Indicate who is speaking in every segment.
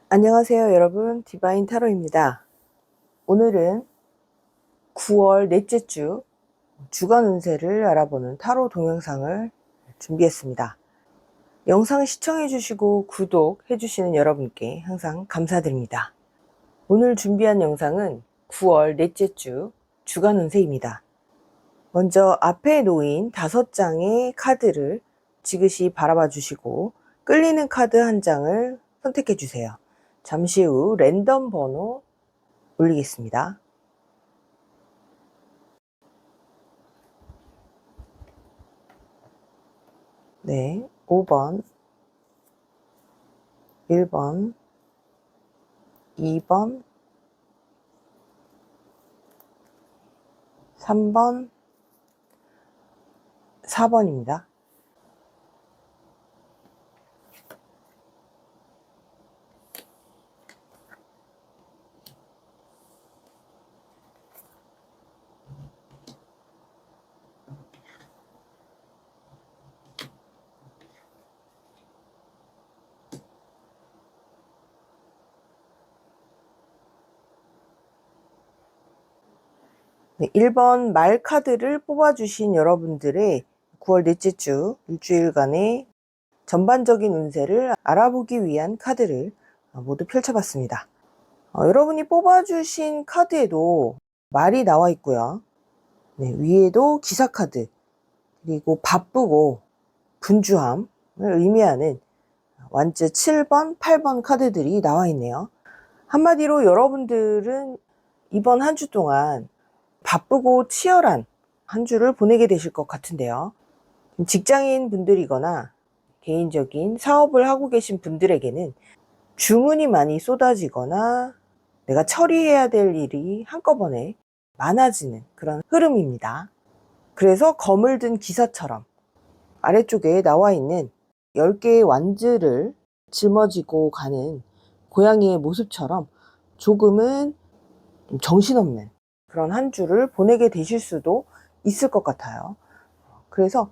Speaker 1: 안녕하세요 여러분, 디바인 타로입니다. 오늘은 9월 넷째 주 주간 운세를 알아보는 타로 동영상을 준비했습니다. 영상 시청해 주시고 구독해 주시는 여러분께 항상 감사드립니다. 오늘 준비한 영상은 9월 넷째 주 주간 운세입니다. 먼저 앞에 놓인 5장의 카드를 지그시 바라봐 주시고 끌리는 카드 한 장을 선택해 주세요. 잠시 후 랜덤 번호 올리겠습니다. 네, 5번, 1번, 2번, 3번, 4번입니다. 네, 1번 말 카드를 뽑아주신 여러분들의 9월 넷째 주 일주일간의 전반적인 운세를 알아보기 위한 카드를 모두 펼쳐봤습니다. 여러분이 뽑아주신 카드에도 말이 나와 있고요. 네, 위에도 기사 카드, 그리고 바쁘고 분주함을 의미하는 완즈 7번, 8번 카드들이 나와 있네요. 한마디로 여러분들은 이번 한 주 동안 바쁘고 치열한 한 주를 보내게 되실 것 같은데요. 직장인 분들이거나 개인적인 사업을 하고 계신 분들에게는 주문이 많이 쏟아지거나 내가 처리해야 될 일이 한꺼번에 많아지는 그런 흐름입니다. 그래서 검을 든 기사처럼 아래쪽에 나와 있는 10개의 완즈를 짊어지고 가는 고양이의 모습처럼 조금은 좀 정신없는 그런 한 주를 보내게 되실 수도 있을 것 같아요. 그래서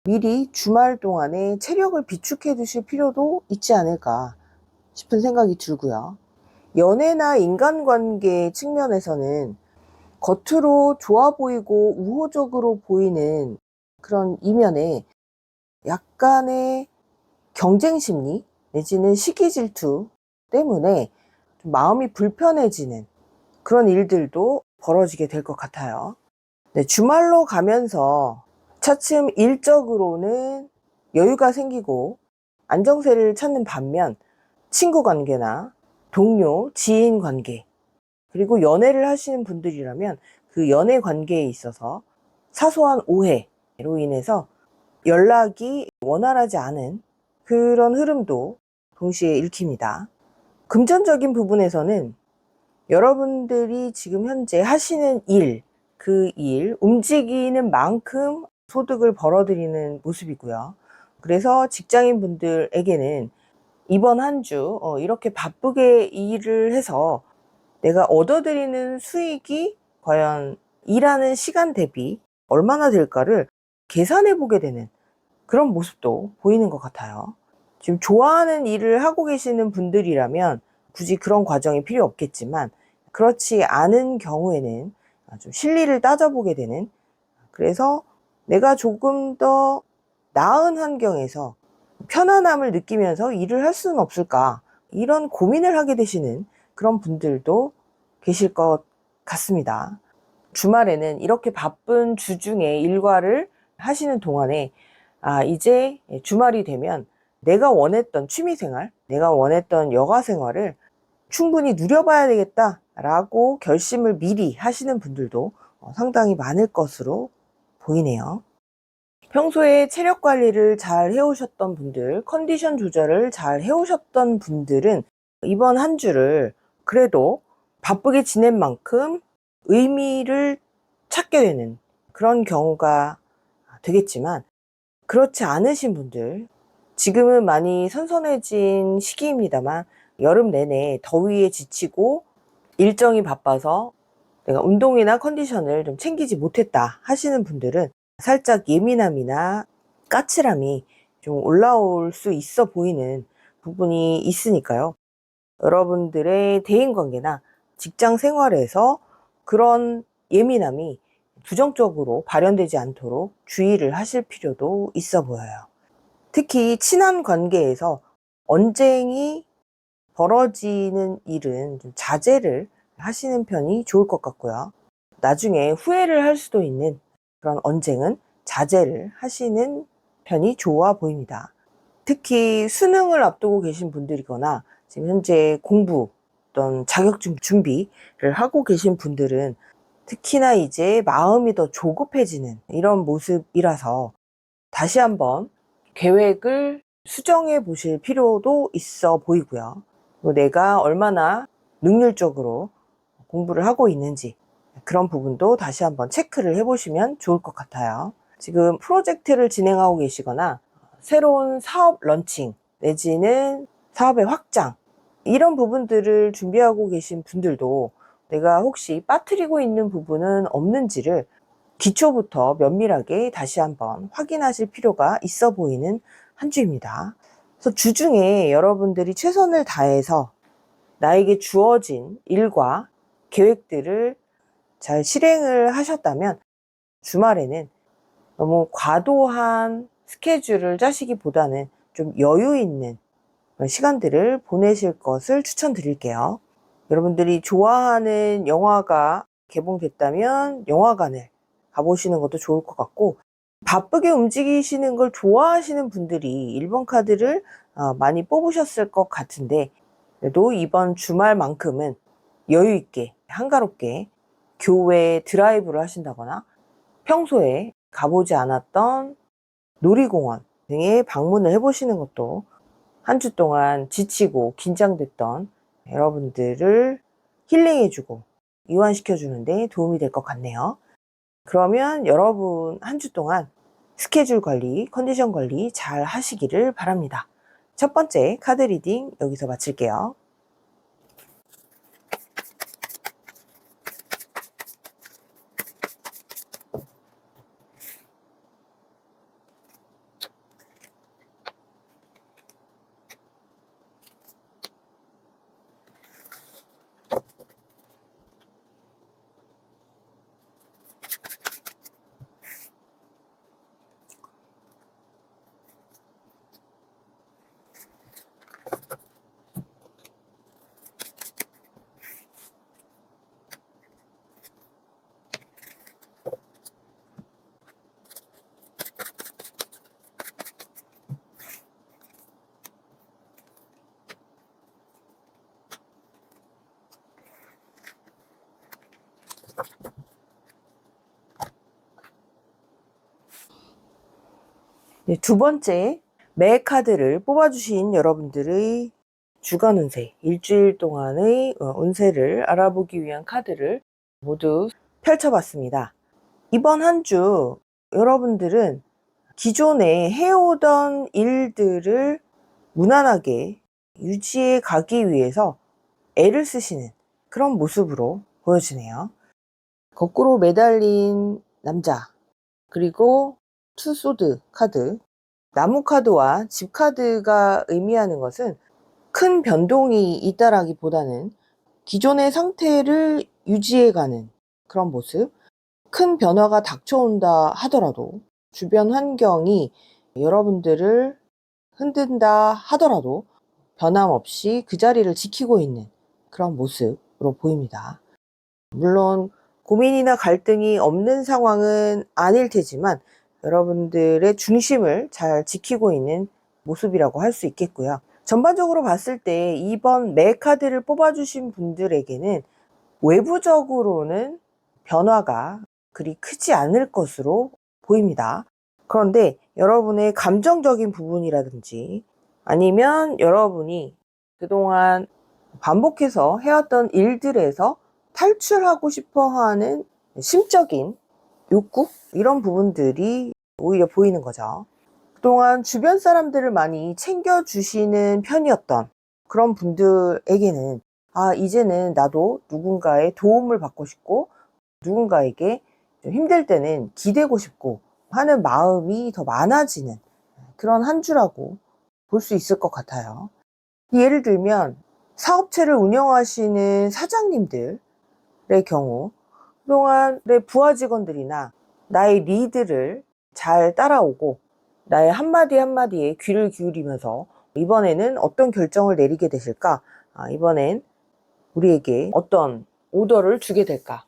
Speaker 1: 미리 주말 동안에 체력을 비축해 두실 필요도 있지 않을까 싶은 생각이 들고요. 연애나 인간관계 측면에서는 겉으로 좋아 보이고 우호적으로 보이는 그런 이면에 약간의 경쟁 심리 내지는 시기 질투 때문에 좀 마음이 불편해지는 그런 일들도 벌어지게 될 것 같아요. 네, 주말로 가면서 차츰 일적으로는 여유가 생기고 안정세를 찾는 반면 친구 관계나 동료, 지인 관계, 그리고 연애를 하시는 분들이라면 그 연애 관계에 있어서 사소한 오해로 인해서 연락이 원활하지 않은 그런 흐름도 동시에 읽힙니다. 금전적인 부분에서는 여러분들이 지금 현재 하시는 일, 그 일, 움직이는 만큼 소득을 벌어들이는 모습이고요. 그래서 직장인 분들에게는 이번 한 주 이렇게 바쁘게 일을 해서 내가 얻어들이는 수익이 과연 일하는 시간 대비 얼마나 될까를 계산해 보게 되는 그런 모습도 보이는 것 같아요. 지금 좋아하는 일을 하고 계시는 분들이라면 굳이 그런 과정이 필요 없겠지만 그렇지 않은 경우에는 좀 실리를 따져보게 되는, 그래서 내가 조금 더 나은 환경에서 편안함을 느끼면서 일을 할 수는 없을까, 이런 고민을 하게 되시는 그런 분들도 계실 것 같습니다. 주말에는 이렇게 바쁜 주중에 일과를 하시는 동안에 이제 주말이 되면 내가 원했던 취미생활, 내가 원했던 여가생활을 충분히 누려봐야 되겠다라고 결심을 미리 하시는 분들도 상당히 많을 것으로 보이네요. 평소에 체력 관리를 잘 해오셨던 분들, 컨디션 조절을 잘 해오셨던 분들은 이번 한 주를 그래도 바쁘게 지낸 만큼 의미를 찾게 되는 그런 경우가 되겠지만, 그렇지 않으신 분들, 지금은 많이 선선해진 시기입니다만 여름 내내 더위에 지치고 일정이 바빠서 내가 운동이나 컨디션을 좀 챙기지 못했다 하시는 분들은 살짝 예민함이나 까칠함이 좀 올라올 수 있어 보이는 부분이 있으니까요. 여러분들의 대인관계나 직장 생활에서 그런 예민함이 부정적으로 발현되지 않도록 주의를 하실 필요도 있어 보여요. 특히 친한 관계에서 언쟁이 벌어지는 일은 좀 자제를 하시는 편이 좋을 것 같고요. 나중에 후회를 할 수도 있는 그런 언쟁은 자제를 하시는 편이 좋아 보입니다. 특히 수능을 앞두고 계신 분들이거나 지금 현재 공부 어떤 자격증 준비를 하고 계신 분들은 특히나 이제 마음이 더 조급해지는 이런 모습이라서 다시 한번 계획을 수정해 보실 필요도 있어 보이고요. 내가 얼마나 능률적으로 공부를 하고 있는지 그런 부분도 다시 한번 체크를 해 보시면 좋을 것 같아요. 지금 프로젝트를 진행하고 계시거나 새로운 사업 런칭 내지는 사업의 확장 이런 부분들을 준비하고 계신 분들도 내가 혹시 빠뜨리고 있는 부분은 없는지를 기초부터 면밀하게 다시 한번 확인하실 필요가 있어 보이는 한 주입니다. 그래서 주중에 여러분들이 최선을 다해서 나에게 주어진 일과 계획들을 잘 실행을 하셨다면 주말에는 너무 과도한 스케줄을 짜시기보다는 좀 여유 있는 시간들을 보내실 것을 추천드릴게요. 여러분들이 좋아하는 영화가 개봉됐다면 영화관을 가보시는 것도 좋을 것 같고, 바쁘게 움직이시는 걸 좋아하시는 분들이 1번 카드를 많이 뽑으셨을 것 같은데, 그래도 이번 주말만큼은 여유 있게 한가롭게 교외 드라이브를 하신다거나 평소에 가보지 않았던 놀이공원 등에 방문을 해보시는 것도 한 주 동안 지치고 긴장됐던 여러분들을 힐링해주고 이완시켜주는데 도움이 될 것 같네요. 그러면 여러분 한 주 동안 스케줄 관리, 컨디션 관리 잘 하시기를 바랍니다. 첫 번째 카드 리딩 여기서 마칠게요. 두 번째 매 카드를 뽑아주신 여러분들의 주간 운세, 일주일 동안의 운세를 알아보기 위한 카드를 모두 펼쳐봤습니다. 이번 한 주 여러분들은 기존에 해오던 일들을 무난하게 유지해 가기 위해서 애를 쓰시는 그런 모습으로 보여지네요. 거꾸로 매달린 남자, 그리고 투소드 카드, 나무 카드와 집 카드가 의미하는 것은 큰 변동이 있다라기보다는 기존의 상태를 유지해가는 그런 모습, 큰 변화가 닥쳐온다 하더라도 주변 환경이 여러분들을 흔든다 하더라도 변함없이 그 자리를 지키고 있는 그런 모습으로 보입니다. 물론 고민이나 갈등이 없는 상황은 아닐 테지만 여러분들의 중심을 잘 지키고 있는 모습이라고 할 수 있겠고요. 전반적으로 봤을 때 이번 매 카드를 뽑아주신 분들에게는 외부적으로는 변화가 그리 크지 않을 것으로 보입니다. 그런데 여러분의 감정적인 부분이라든지 아니면 여러분이 그동안 반복해서 해왔던 일들에서 탈출하고 싶어 하는 심적인 욕구? 이런 부분들이 오히려 보이는 거죠. 그동안 주변 사람들을 많이 챙겨주시는 편이었던 그런 분들에게는 이제는 나도 누군가의 도움을 받고 싶고 누군가에게 좀 힘들 때는 기대고 싶고 하는 마음이 더 많아지는 그런 한 주라고 볼 수 있을 것 같아요. 예를 들면 사업체를 운영하시는 사장님들의 경우 그동안의 부하 직원들이나 나의 리드를 잘 따라오고 나의 한마디 한마디에 귀를 기울이면서 이번에는 어떤 결정을 내리게 되실까? 이번엔 우리에게 어떤 오더를 주게 될까?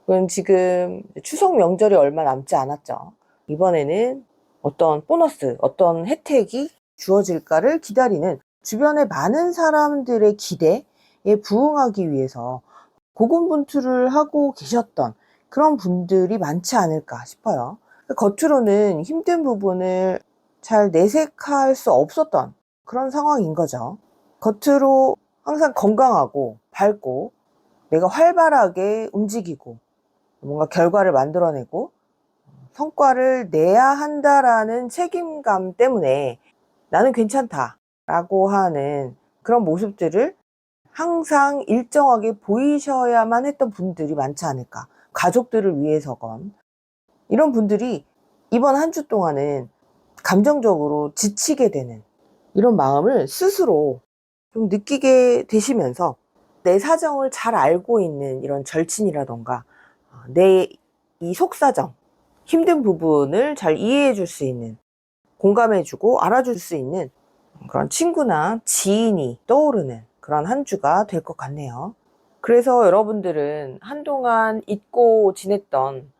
Speaker 1: 그럼 지금 추석 명절이 얼마 남지 않았죠. 이번에는 어떤 보너스, 어떤 혜택이 주어질까를 기다리는 주변의 많은 사람들의 기대에 부응하기 위해서 고군분투를 하고 계셨던 그런 분들이 많지 않을까 싶어요. 겉으로는 힘든 부분을 잘 내색할 수 없었던 그런 상황인 거죠. 겉으로 항상 건강하고 밝고 내가 활발하게 움직이고 뭔가 결과를 만들어내고 성과를 내야 한다라는 책임감 때문에 나는 괜찮다 라고 하는 그런 모습들을 항상 일정하게 보이셔야만 했던 분들이 많지 않을까. 가족들을 위해서건. 이런 분들이 이번 한 주 동안은 감정적으로 지치게 되는 이런 마음을 스스로 좀 느끼게 되시면서 내 사정을 잘 알고 있는 이런 절친이라던가 내 이 속사정, 힘든 부분을 잘 이해해 줄 수 있는, 공감해 주고 알아줄 수 있는 그런 친구나 지인이 떠오르는 그런 한 주가 될 것 같네요. 그래서 여러분들은 한동안 잊고 지냈던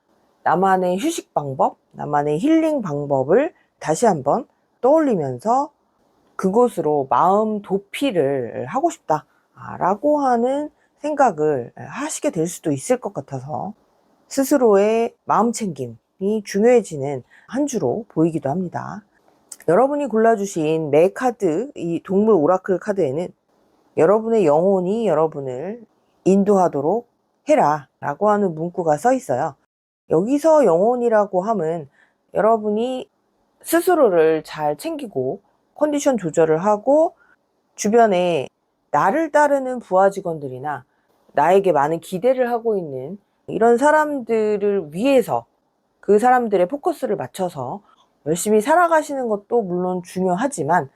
Speaker 1: 나만의 휴식 방법, 나만의 힐링 방법을 다시 한번 떠올리면서 그곳으로 마음 도피를 하고 싶다 라고 하는 생각을 하시게 될 수도 있을 것 같아서 스스로의 마음 챙김이 중요해지는 한 주로 보이기도 합니다. 여러분이 골라주신 매 카드, 이 동물 오라클 카드에는 여러분의 영혼이 여러분을 인도하도록 해라 라고 하는 문구가 써 있어요. 여기서 영혼이라고 함은 여러분이 스스로를 잘 챙기고 컨디션 조절을 하고 주변에 나를 따르는 부하 직원들이나 나에게 많은 기대를 하고 있는 이런 사람들을 위해서 그 사람들의 포커스를 맞춰서 열심히 살아가시는 것도 물론 중요하지만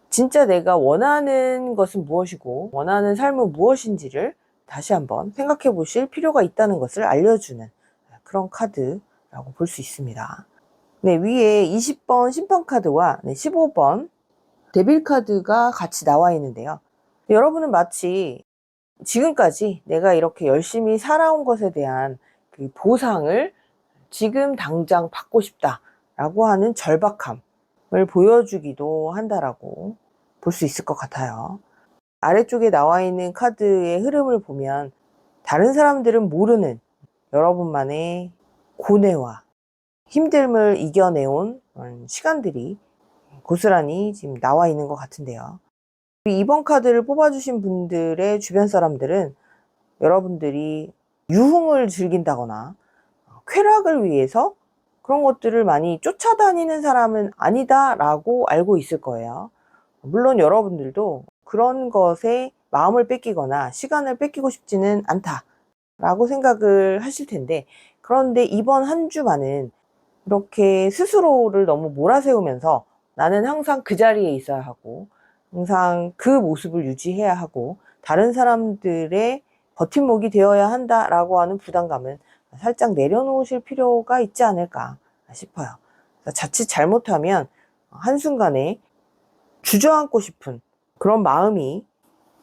Speaker 1: 진짜 내가 원하는 것은 무엇이고 원하는 삶은 무엇인지를 다시 한번 생각해 보실 필요가 있다는 것을 알려주는 그런 카드라고 볼 수 있습니다. 네, 위에 20번 심판카드와 15번 데빌카드가 같이 나와 있는데요. 여러분은 마치 지금까지 내가 이렇게 열심히 살아온 것에 대한 그 보상을 지금 당장 받고 싶다라고 하는 절박함을 보여주기도 한다라고 볼 수 있을 것 같아요. 아래쪽에 나와 있는 카드의 흐름을 보면 다른 사람들은 모르는 여러분만의 고뇌와 힘듦을 이겨내온 시간들이 고스란히 지금 나와 있는 것 같은데요. 이번 카드를 뽑아주신 분들의 주변 사람들은 여러분들이 유흥을 즐긴다거나 쾌락을 위해서 그런 것들을 많이 쫓아다니는 사람은 아니다라고 알고 있을 거예요. 물론 여러분들도 그런 것에 마음을 뺏기거나 시간을 뺏기고 싶지는 않다라고 생각을 하실 텐데, 그런데 이번 한 주만은 이렇게 스스로를 너무 몰아세우면서 나는 항상 그 자리에 있어야 하고 항상 그 모습을 유지해야 하고 다른 사람들의 버팀목이 되어야 한다라고 하는 부담감은 살짝 내려놓으실 필요가 있지 않을까 싶어요. 자칫 잘못하면 한순간에 주저앉고 싶은 그런 마음이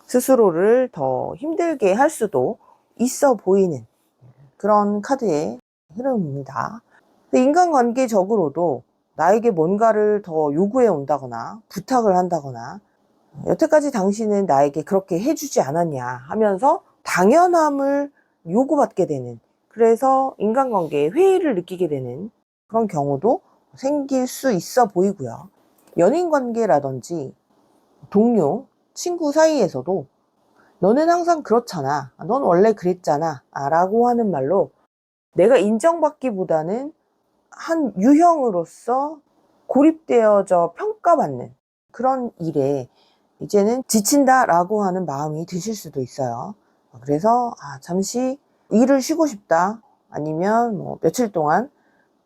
Speaker 1: 스스로를 더 힘들게 할 수도 있어 보이는 그런 카드의 흐름입니다. 인간관계적으로도 나에게 뭔가를 더 요구해 온다거나 부탁을 한다거나 여태까지 당신은 나에게 그렇게 해주지 않았냐 하면서 당연함을 요구받게 되는, 그래서 인간관계에 회의를 느끼게 되는 그런 경우도 생길 수 있어 보이고요. 연인관계라든지 동료, 친구 사이에서도 너는 항상 그렇잖아, 넌 원래 그랬잖아 라고 하는 말로 내가 인정받기보다는 한 유형으로서 고립되어져 평가받는 그런 일에 이제는 지친다라고 하는 마음이 드실 수도 있어요. 그래서 잠시 일을 쉬고 싶다, 아니면 뭐 며칠 동안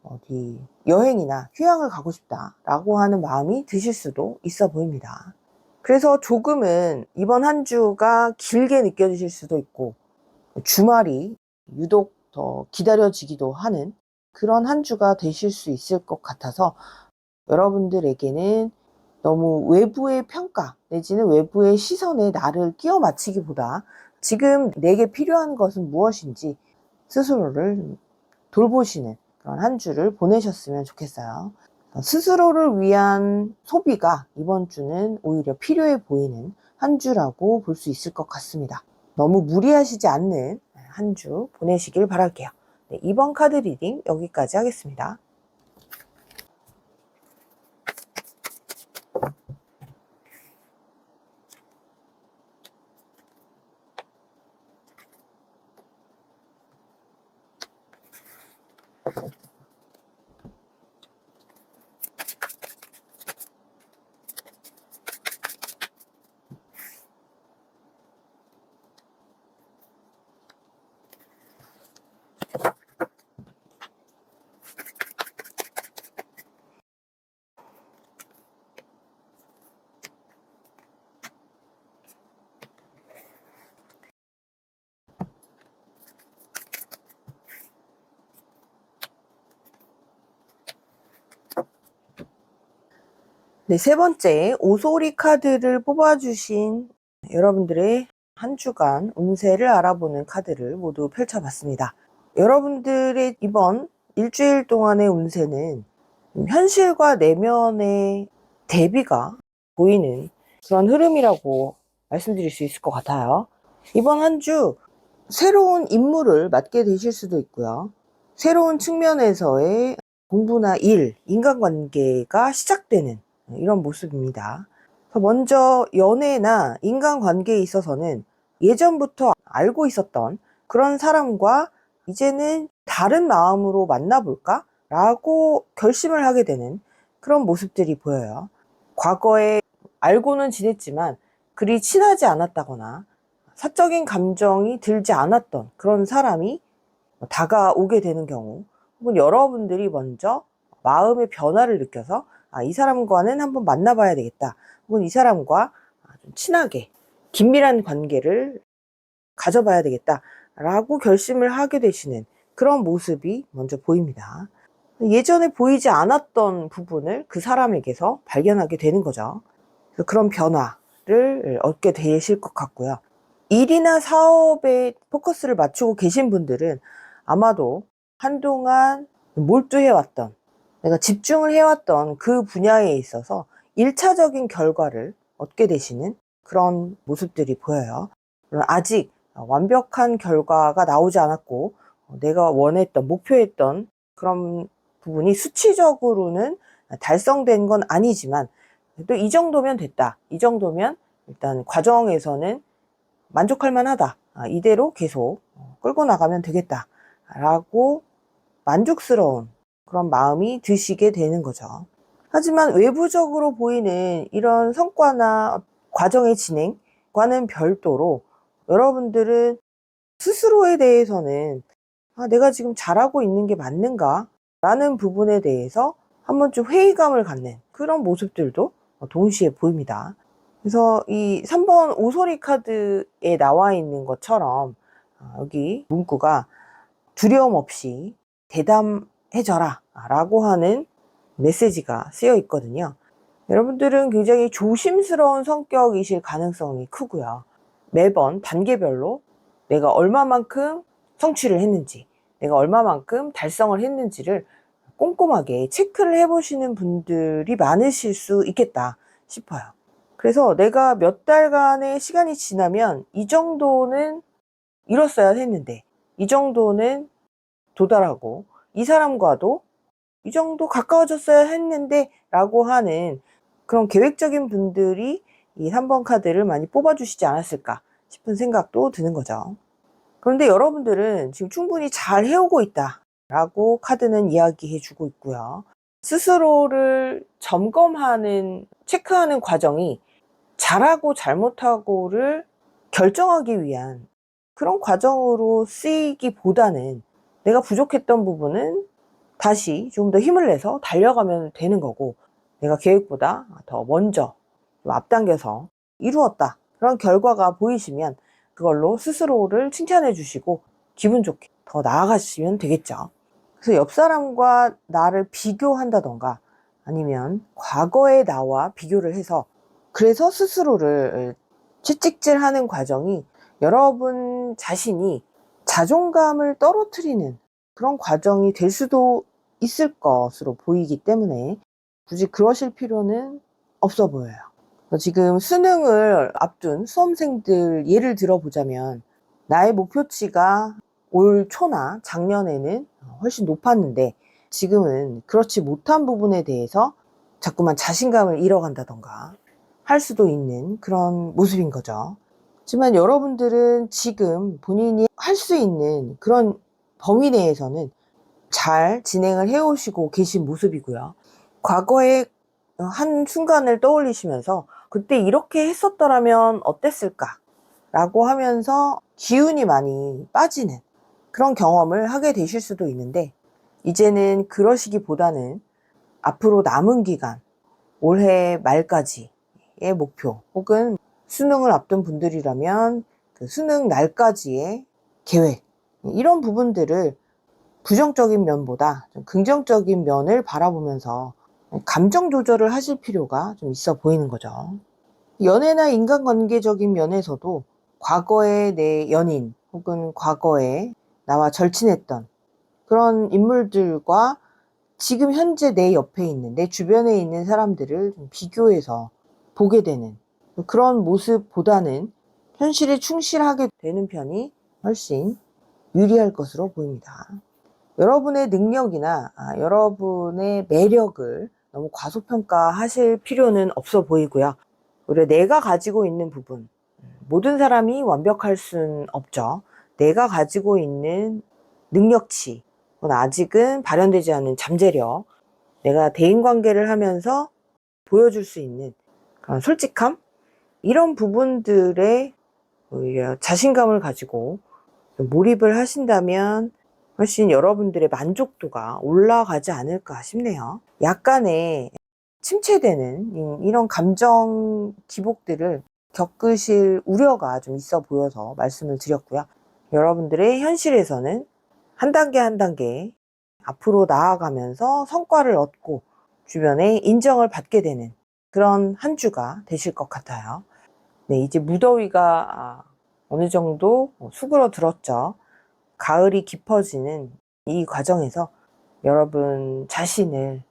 Speaker 1: 어디 여행이나 휴양을 가고 싶다라고 하는 마음이 드실 수도 있어 보입니다. 그래서 조금은 이번 한 주가 길게 느껴지실 수도 있고, 주말이 유독 더 기다려지기도 하는 그런 한 주가 되실 수 있을 것 같아서, 여러분들에게는 너무 외부의 평가 내지는 외부의 시선에 나를 끼워 맞추기보다 지금 내게 필요한 것은 무엇인지 스스로를 돌보시는 그런 한 주를 보내셨으면 좋겠어요. 스스로를 위한 소비가 이번 주는 오히려 필요해 보이는 한 주라고 볼 수 있을 것 같습니다. 너무 무리하시지 않는 한 주 보내시길 바랄게요. 네, 이번 카드 리딩 여기까지 하겠습니다. 네, 세 번째 오소리 카드를 뽑아주신 여러분들의 한 주간 운세를 알아보는 카드를 모두 펼쳐봤습니다. 여러분들의 이번 일주일 동안의 운세는 현실과 내면의 대비가 보이는 그런 흐름이라고 말씀드릴 수 있을 것 같아요. 이번 한 주 새로운 임무를 맡게 되실 수도 있고요. 새로운 측면에서의 공부나 일, 인간관계가 시작되는 이런 모습입니다. 먼저 연애나 인간관계에 있어서는 예전부터 알고 있었던 그런 사람과 이제는 다른 마음으로 만나볼까? 라고 결심을 하게 되는 그런 모습들이 보여요. 과거에 알고는 지냈지만 그리 친하지 않았다거나 사적인 감정이 들지 않았던 그런 사람이 다가오게 되는 경우, 혹은 여러분들이 먼저 마음의 변화를 느껴서 이 사람과는 한번 만나봐야 되겠다, 혹은 이 사람과 좀 친하게 긴밀한 관계를 가져봐야 되겠다 라고 결심을 하게 되시는 그런 모습이 먼저 보입니다. 예전에 보이지 않았던 부분을 그 사람에게서 발견하게 되는 거죠. 그래서 그런 변화를 얻게 되실 것 같고요. 일이나 사업에 포커스를 맞추고 계신 분들은 아마도 한동안 몰두해왔던, 내가 집중을 해왔던 그 분야에 있어서 1차적인 결과를 얻게 되시는 그런 모습들이 보여요. 물론 아직 완벽한 결과가 나오지 않았고 내가 원했던, 목표했던 그런 부분이 수치적으로는 달성된 건 아니지만 또 이 정도면 됐다, 이 정도면 일단 과정에서는 만족할 만하다, 이대로 계속 끌고 나가면 되겠다 라고 만족스러운 그런 마음이 드시게 되는 거죠. 하지만 외부적으로 보이는 이런 성과나 과정의 진행과는 별도로 여러분들은 스스로에 대해서는 내가 지금 잘하고 있는 게 맞는가? 라는 부분에 대해서 한 번쯤 회의감을 갖는 그런 모습들도 동시에 보입니다. 그래서 이 3번 오소리 카드에 나와 있는 것처럼 여기 문구가 두려움 없이 대담해져라 라고 하는 메시지가 쓰여 있거든요. 여러분들은 굉장히 조심스러운 성격이실 가능성이 크고요. 매번 단계별로 내가 얼마만큼 성취를 했는지, 내가 얼마만큼 달성을 했는지를 꼼꼼하게 체크를 해보시는 분들이 많으실 수 있겠다 싶어요. 그래서 내가 몇 달간의 시간이 지나면 이 정도는 이뤘어야 했는데, 이 정도는 도달하고, 이 사람과도 이 정도 가까워졌어야 했는데 라고 하는 그런 계획적인 분들이 이 3번 카드를 많이 뽑아주시지 않았을까 싶은 생각도 드는 거죠. 그런데 여러분들은 지금 충분히 잘 해오고 있다 라고 카드는 이야기해 주고 있고요. 스스로를 점검하는, 체크하는 과정이 잘하고 잘못하고를 결정하기 위한 그런 과정으로 쓰이기보다는 내가 부족했던 부분은 다시 좀 더 힘을 내서 달려가면 되는 거고, 내가 계획보다 더 먼저 좀 앞당겨서 이루었다, 그런 결과가 보이시면 그걸로 스스로를 칭찬해 주시고 기분 좋게 더 나아가시면 되겠죠. 그래서 옆 사람과 나를 비교한다던가 아니면 과거의 나와 비교를 해서 그래서 스스로를 채찍질하는 과정이 여러분 자신이 자존감을 떨어뜨리는 그런 과정이 될 수도 있을 것으로 보이기 때문에 굳이 그러실 필요는 없어 보여요. 지금 수능을 앞둔 수험생들 예를 들어보자면 나의 목표치가 올 초나 작년에는 훨씬 높았는데 지금은 그렇지 못한 부분에 대해서 자꾸만 자신감을 잃어간다던가 할 수도 있는 그런 모습인 거죠. 하지만 여러분들은 지금 본인이 할 수 있는 그런 범위 내에서는 잘 진행을 해오시고 계신 모습이고요. 과거의 한 순간을 떠올리시면서 그때 이렇게 했었더라면 어땠을까 라고 하면서 기운이 많이 빠지는 그런 경험을 하게 되실 수도 있는데, 이제는 그러시기보다는 앞으로 남은 기간, 올해 말까지의 목표 혹은 수능을 앞둔 분들이라면 그 수능 날까지의 계획, 이런 부분들을 부정적인 면보다 좀 긍정적인 면을 바라보면서 감정 조절을 하실 필요가 좀 있어 보이는 거죠. 연애나 인간관계적인 면에서도 과거의 내 연인 혹은 과거에 나와 절친했던 그런 인물들과 지금 현재 내 옆에 있는, 내 주변에 있는 사람들을 좀 비교해서 보게 되는 그런 모습보다는 현실에 충실하게 되는 편이 훨씬 유리할 것으로 보입니다. 여러분의 능력이나 여러분의 매력을 너무 과소평가하실 필요는 없어 보이고요. 오히려 내가 가지고 있는 부분, 모든 사람이 완벽할 순 없죠. 내가 가지고 있는 능력치, 아직은 발현되지 않은 잠재력, 내가 대인관계를 하면서 보여줄 수 있는 그런 솔직함, 이런 부분들에 오히려 자신감을 가지고 몰입을 하신다면 훨씬 여러분들의 만족도가 올라가지 않을까 싶네요. 약간의 침체되는 이런 감정 기복들을 겪으실 우려가 좀 있어 보여서 말씀을 드렸고요. 여러분들의 현실에서는 한 단계 한 단계 앞으로 나아가면서 성과를 얻고 주변에 인정을 받게 되는 그런 한 주가 되실 것 같아요. 네, 이제 무더위가 어느 정도 수그러들었죠. 가을이 깊어지는 이 과정에서 여러분 자신을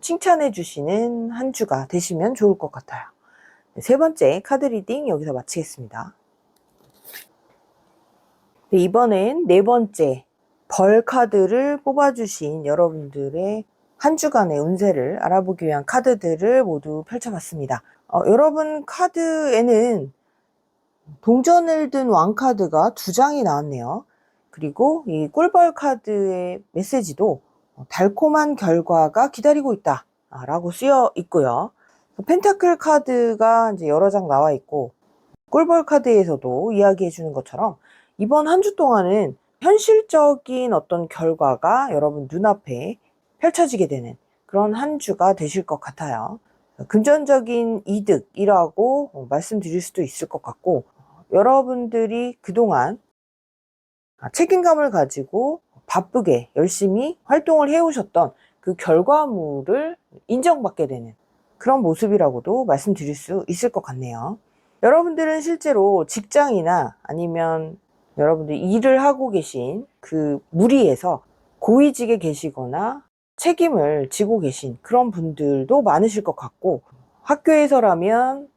Speaker 1: 칭찬해 주시는 한 주가 되시면 좋을 것 같아요. 세 번째 카드 리딩 여기서 마치겠습니다. 이번엔 네 번째 벌 카드를 뽑아주신 여러분들의 한 주간의 운세를 알아보기 위한 카드들을 모두 펼쳐봤습니다. 여러분 카드에는 동전을 든 왕 카드가 2장이 나왔네요. 그리고 이 꿀벌 카드의 메시지도 달콤한 결과가 기다리고 있다 라고 쓰여 있고요. 펜타클 카드가 이제 여러 장 나와 있고, 꿀벌 카드에서도 이야기해 주는 것처럼 이번 한 주 동안은 현실적인 어떤 결과가 여러분 눈앞에 펼쳐지게 되는 그런 한 주가 되실 것 같아요. 금전적인 이득이라고 말씀드릴 수도 있을 것 같고, 여러분들이 그동안 책임감을 가지고 바쁘게 열심히 활동을 해오셨던 그 결과물을 인정받게 되는 그런 모습이라고도 말씀드릴 수 있을 것 같네요. 여러분들은 실제로 직장이나 아니면 여러분들이 일을 하고 계신 그 무리에서 고위직에 계시거나 책임을 지고 계신 그런 분들도 많으실 것 같고, 학교에서라면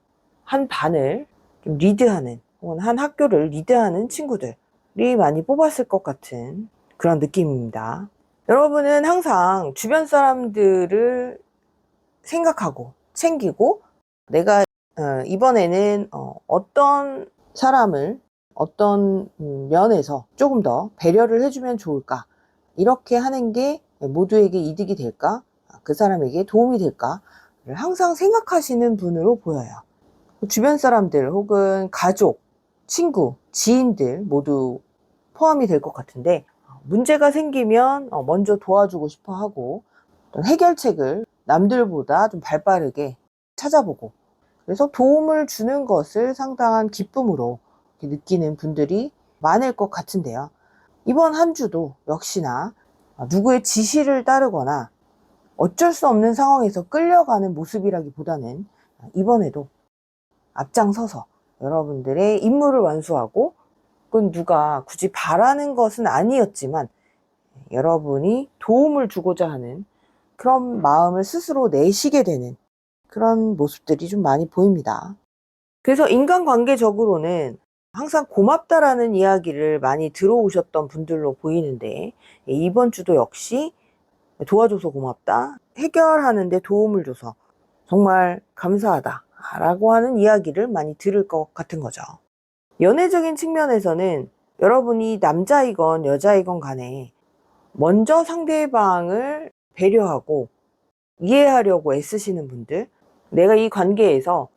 Speaker 1: 한 반을 리드하는 혹은 한 학교를 리드하는 친구들이 많이 뽑았을 것 같은 그런 느낌입니다. 여러분은 항상 주변 사람들을 생각하고 챙기고, 내가 이번에는 어떤 사람을 어떤 면에서 조금 더 배려를 해주면 좋을까, 이렇게 하는 게 모두에게 이득이 될까, 그 사람에게 도움이 될까를 항상 생각하시는 분으로 보여요. 주변 사람들 혹은 가족, 친구, 지인들 모두 포함이 될 것 같은데, 문제가 생기면 먼저 도와주고 싶어 하고, 해결책을 남들보다 좀 발빠르게 찾아보고, 그래서 도움을 주는 것을 상당한 기쁨으로 느끼는 분들이 많을 것 같은데요. 이번 한 주도 역시나 누구의 지시를 따르거나 어쩔 수 없는 상황에서 끌려가는 모습이라기보다는 이번에도 앞장서서 여러분들의 임무를 완수하고, 그건 누가 굳이 바라는 것은 아니었지만 여러분이 도움을 주고자 하는 그런 마음을 스스로 내시게 되는 그런 모습들이 좀 많이 보입니다. 그래서 인간관계적으로는 항상 고맙다라는 이야기를 많이 들어오셨던 분들로 보이는데, 이번 주도 역시 도와줘서 고맙다, 해결하는데 도움을 줘서 정말 감사하다 라고 하는 이야기를 많이 들을 것 같은 거죠. 연애적인 측면에서는 여러분이 남자이건 여자이건 간에 먼저 상대방을 배려하고 이해하려고 애쓰시는 분들, 내가 이 관계에서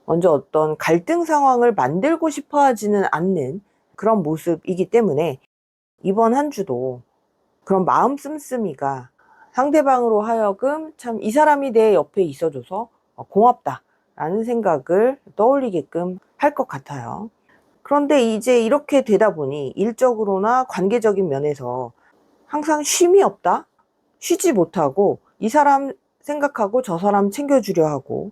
Speaker 1: 먼저 어떤 갈등 상황을 만들고 싶어 하지는 않는 그런 모습이기 때문에 이번 한 주도 그런 마음 씀씀이가 상대방으로 하여금 참 이 사람이 내 옆에 있어줘서 고맙다 라는 생각을 떠올리게끔 할 것 같아요. 그런데 이제 이렇게 되다 보니 일적으로나 관계적인 면에서 항상 쉼이 없다, 쉬지 못하고 이 사람 생각하고 저 사람 챙겨주려 하고,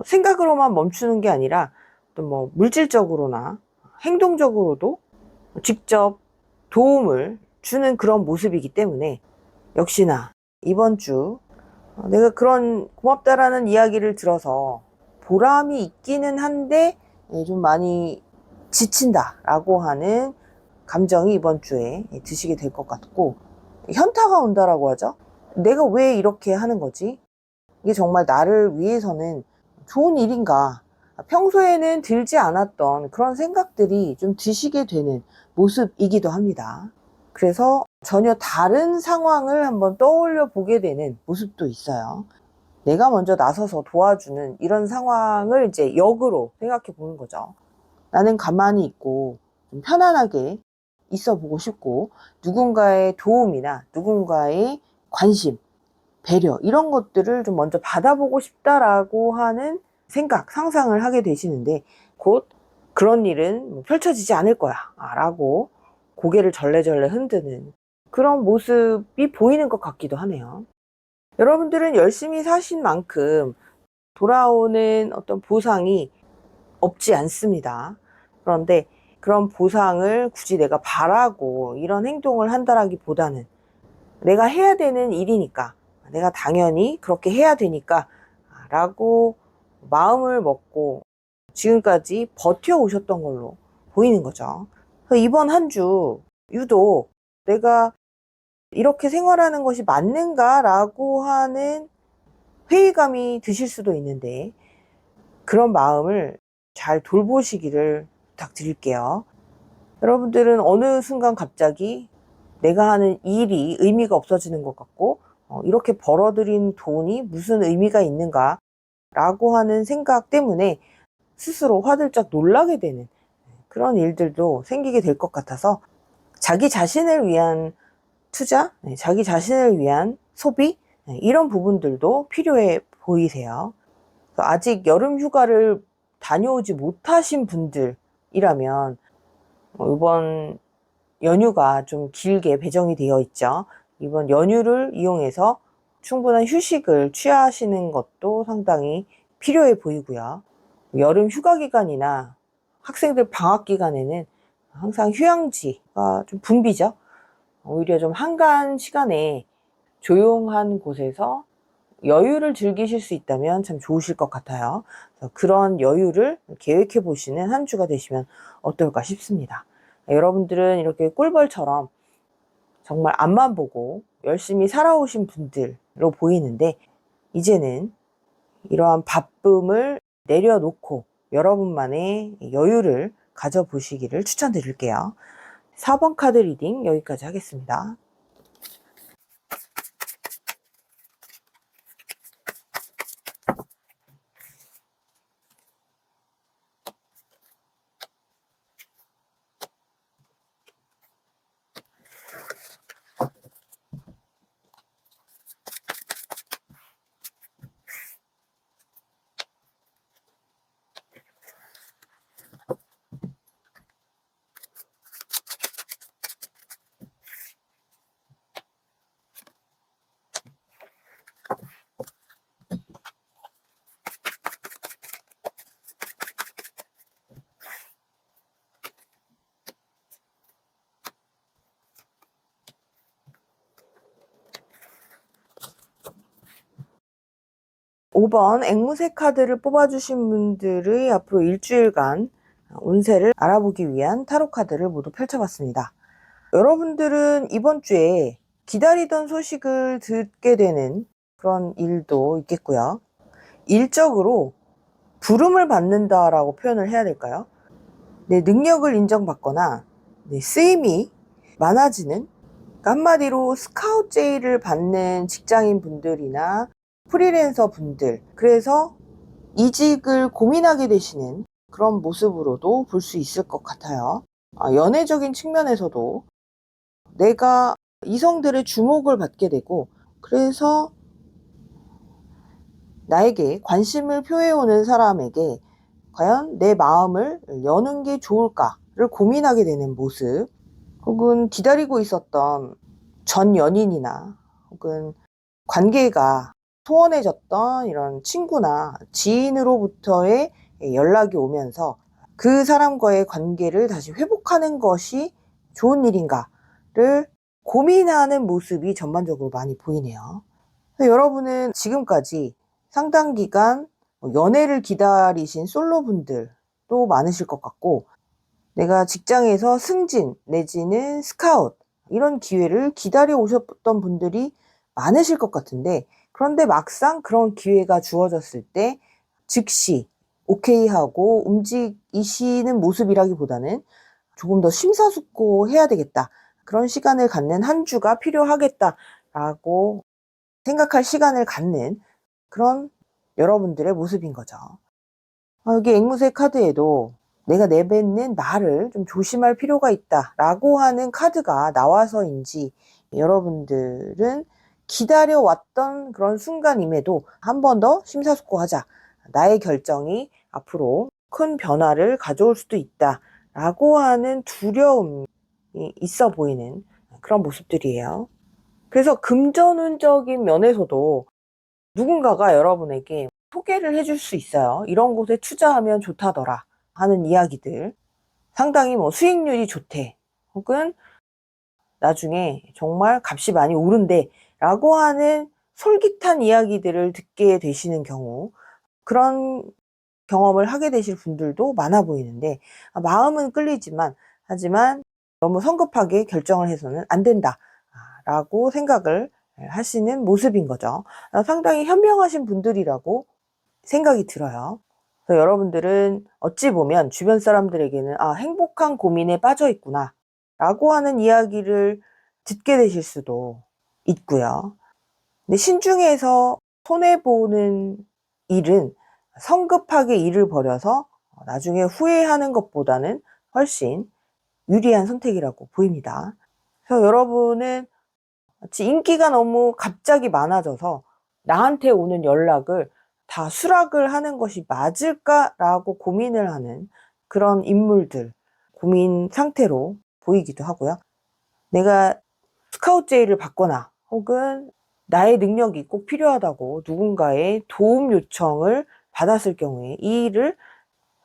Speaker 1: 생각으로만 멈추는 게 아니라 또 뭐 물질적으로나 행동적으로도 직접 도움을 주는 그런 모습이기 때문에 역시나 이번 주 내가 그런 고맙다라는 이야기를 들어서 보람이 있기는 한데 좀 많이 지친다라고 하는 감정이 이번 주에 드시게 될 것 같고, 현타가 온다라고 하죠. 내가 왜 이렇게 하는 거지? 이게 정말 나를 위해서는 좋은 일인가? 평소에는 들지 않았던 그런 생각들이 좀 드시게 되는 모습이기도 합니다. 그래서 전혀 다른 상황을 한번 떠올려 보게 되는 모습도 있어요. 내가 먼저 나서서 도와주는 이런 상황을 이제 역으로 생각해 보는 거죠. 나는 가만히 있고 좀 편안하게 있어 보고 싶고, 누군가의 도움이나 누군가의 관심, 배려, 이런 것들을 좀 먼저 받아보고 싶다라고 하는 생각, 상상을 하게 되시는데, 곧 그런 일은 펼쳐지지 않을 거야 라고 고개를 절레절레 흔드는 그런 모습이 보이는 것 같기도 하네요. 여러분들은 열심히 사신 만큼 돌아오는 어떤 보상이 없지 않습니다. 그런데 그런 보상을 굳이 내가 바라고 이런 행동을 한다라기보다는 내가 해야 되는 일이니까, 내가 당연히 그렇게 해야 되니까 라고 마음을 먹고 지금까지 버텨오셨던 걸로 보이는 거죠. 그래서 이번 한 주 유독 내가 이렇게 생활하는 것이 맞는가 라고 하는 회의감이 드실 수도 있는데, 그런 마음을 잘 돌보시기를 부탁드릴게요. 여러분들은 어느 순간 갑자기 내가 하는 일이 의미가 없어지는 것 같고, 이렇게 벌어들인 돈이 무슨 의미가 있는가 라고 하는 생각 때문에 스스로 화들짝 놀라게 되는 그런 일들도 생기게 될 것 같아서, 자기 자신을 위한 투자, 자기 자신을 위한 소비, 이런 부분들도 필요해 보이세요. 아직 여름 휴가를 다녀오지 못하신 분들이라면 이번 연휴가 좀 길게 배정이 되어 있죠. 이번 연휴를 이용해서 충분한 휴식을 취하시는 것도 상당히 필요해 보이고요. 여름 휴가 기간이나 학생들 방학 기간에는 항상 휴양지가 좀 붐비죠. 오히려 좀 한가한 시간에 조용한 곳에서 여유를 즐기실 수 있다면 참 좋으실 것 같아요. 그런 여유를 계획해 보시는 한 주가 되시면 어떨까 싶습니다. 여러분들은 이렇게 꿀벌처럼 정말 앞만 보고 열심히 살아오신 분들로 보이는데, 이제는 이러한 바쁨을 내려놓고 여러분만의 여유를 가져보시기를 추천드릴게요. 4번 카드 리딩 여기까지 하겠습니다. 5번 앵무새 카드를 뽑아주신 분들의 앞으로 일주일간 운세를 알아보기 위한 타로 카드를 모두 펼쳐봤습니다. 여러분들은 이번 주에 기다리던 소식을 듣게 되는 그런 일도 있겠고요. 일적으로 부름을 받는다라고 표현을 해야 될까요? 내 능력을 인정받거나 내 쓰임이 많아지는, 그러니까 한마디로 스카우트 제의를 받는 직장인 분들이나 프리랜서 분들, 그래서 이직을 고민하게 되시는 그런 모습으로도 볼 수 있을 것 같아요. 연애적인 측면에서도 내가 이성들의 주목을 받게 되고, 그래서 나에게 관심을 표해오는 사람에게 과연 내 마음을 여는 게 좋을까를 고민하게 되는 모습, 혹은 기다리고 있었던 전 연인이나 혹은 관계가 소원해졌던 이런 친구나 지인으로부터의 연락이 오면서 그 사람과의 관계를 다시 회복하는 것이 좋은 일인가를 고민하는 모습이 전반적으로 많이 보이네요. 여러분은 지금까지 상당 기간 연애를 기다리신 솔로분들도 많으실 것 같고, 내가 직장에서 승진 내지는 스카웃 이런 기회를 기다려 오셨던 분들이 많으실 것 같은데, 그런데 막상 그런 기회가 주어졌을 때 즉시 오케이 하고 움직이시는 모습이라기보다는 조금 더 심사숙고해야 되겠다, 그런 시간을 갖는 한 주가 필요하겠다라고 생각할 시간을 갖는 그런 여러분들의 모습인 거죠. 여기 앵무새 카드에도 내가 내뱉는 말을 좀 조심할 필요가 있다라고 하는 카드가 나와서인지, 여러분들은 기다려왔던 그런 순간임에도 한 번 더 심사숙고하자, 나의 결정이 앞으로 큰 변화를 가져올 수도 있다라고 하는 두려움이 있어 보이는 그런 모습들이에요. 그래서 금전운적인 면에서도 누군가가 여러분에게 소개를 해줄 수 있어요. 이런 곳에 투자하면 좋다더라 하는 이야기들, 상당히 수익률이 좋대, 혹은 나중에 정말 값이 많이 오른대 라고 하는 솔깃한 이야기들을 듣게 되시는 경우, 그런 경험을 하게 되실 분들도 많아 보이는데, 마음은 끌리지만, 하지만 너무 성급하게 결정을 해서는 안 된다 라고 생각을 하시는 모습인 거죠. 상당히 현명하신 분들이라고 생각이 들어요. 그래서 여러분들은 어찌 보면 주변 사람들에게는 행복한 고민에 빠져 있구나 라고 하는 이야기를 듣게 되실 수도 있고요. 근데 신중해서 손해보는 일은 성급하게 일을 벌여서 나중에 후회하는 것보다는 훨씬 유리한 선택이라고 보입니다. 그래서 여러분은 마치 인기가 너무 갑자기 많아져서 나한테 오는 연락을 다 수락을 하는 것이 맞을까라고 고민을 하는 그런 인물들, 고민 상태로 보이기도 하고요. 내가 스카우트 제의를 받거나 혹은 나의 능력이 꼭 필요하다고 누군가의 도움 요청을 받았을 경우에 이 일을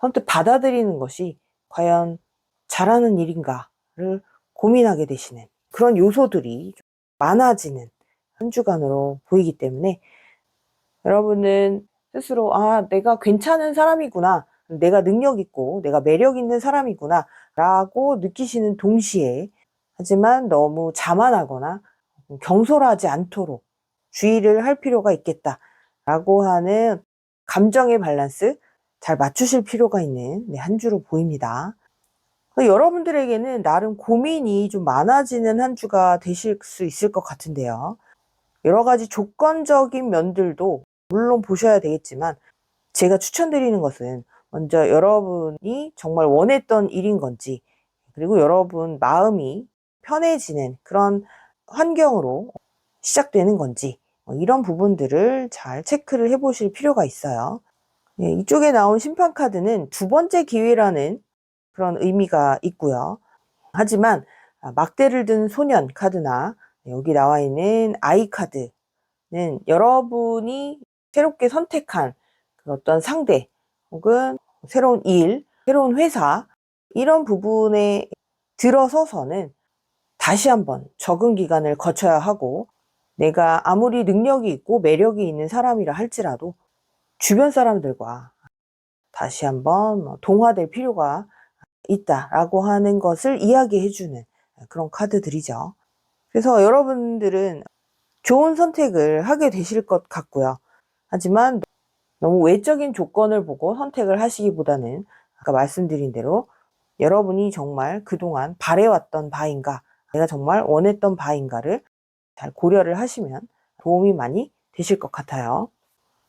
Speaker 1: 선뜻 받아들이는 것이 과연 잘하는 일인가를 고민하게 되시는 그런 요소들이 많아지는 한 주간으로 보이기 때문에, 여러분은 스스로 내가 괜찮은 사람이구나, 내가 능력 있고 내가 매력 있는 사람이구나 라고 느끼시는 동시에, 하지만 너무 자만하거나 경솔하지 않도록 주의를 할 필요가 있겠다 라고 하는 감정의 밸런스 잘 맞추실 필요가 있는 한 주로 보입니다. 여러분들에게는 나름 고민이 좀 많아지는 한 주가 되실 수 있을 것 같은데요. 여러 가지 조건적인 면들도 물론 보셔야 되겠지만, 제가 추천드리는 것은 먼저 여러분이 정말 원했던 일인 건지, 그리고 여러분 마음이 편해지는 그런 환경으로 시작되는 건지, 이런 부분들을 잘 체크를 해보실 필요가 있어요. 이쪽에 나온 심판 카드는 두 번째 기회라는 그런 의미가 있고요. 하지만 막대를 든 소년 카드나 여기 나와 있는 아이 카드는 여러분이 새롭게 선택한 어떤 상대 혹은 새로운 일, 새로운 회사, 이런 부분에 들어서서는 다시 한번 적응 기간을 거쳐야 하고, 내가 아무리 능력이 있고 매력이 있는 사람이라 할지라도 주변 사람들과 다시 한번 동화될 필요가 있다라고 하는 것을 이야기해주는 그런 카드들이죠. 그래서 여러분들은 좋은 선택을 하게 되실 것 같고요. 하지만 너무 외적인 조건을 보고 선택을 하시기보다는 아까 말씀드린 대로 여러분이 정말 그동안 바래왔던 바인가, 내가 정말 원했던 바인가를 잘 고려를 하시면 도움이 많이 되실 것 같아요.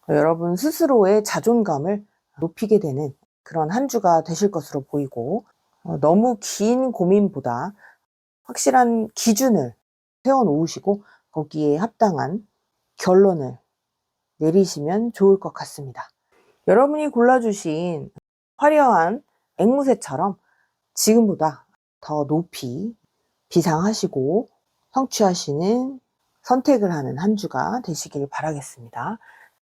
Speaker 1: 여러분 스스로의 자존감을 높이게 되는 그런 한 주가 되실 것으로 보이고, 너무 긴 고민보다 확실한 기준을 세워 놓으시고 거기에 합당한 결론을 내리시면 좋을 것 같습니다. 여러분이 골라주신 화려한 앵무새처럼 지금보다 더 높이 비상하시고 성취하시는 선택을 하는 한 주가 되시길 바라겠습니다.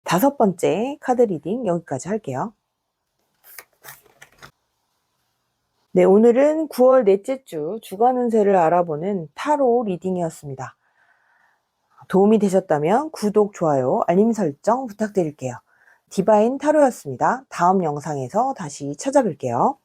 Speaker 1: 5번째 카드 리딩 여기까지 할게요. 네, 오늘은 9월 넷째 주 주간 운세를 알아보는 타로 리딩이었습니다. 도움이 되셨다면 구독, 좋아요, 알림 설정 부탁드릴게요. 디바인 타로였습니다. 다음 영상에서 다시 찾아뵐게요.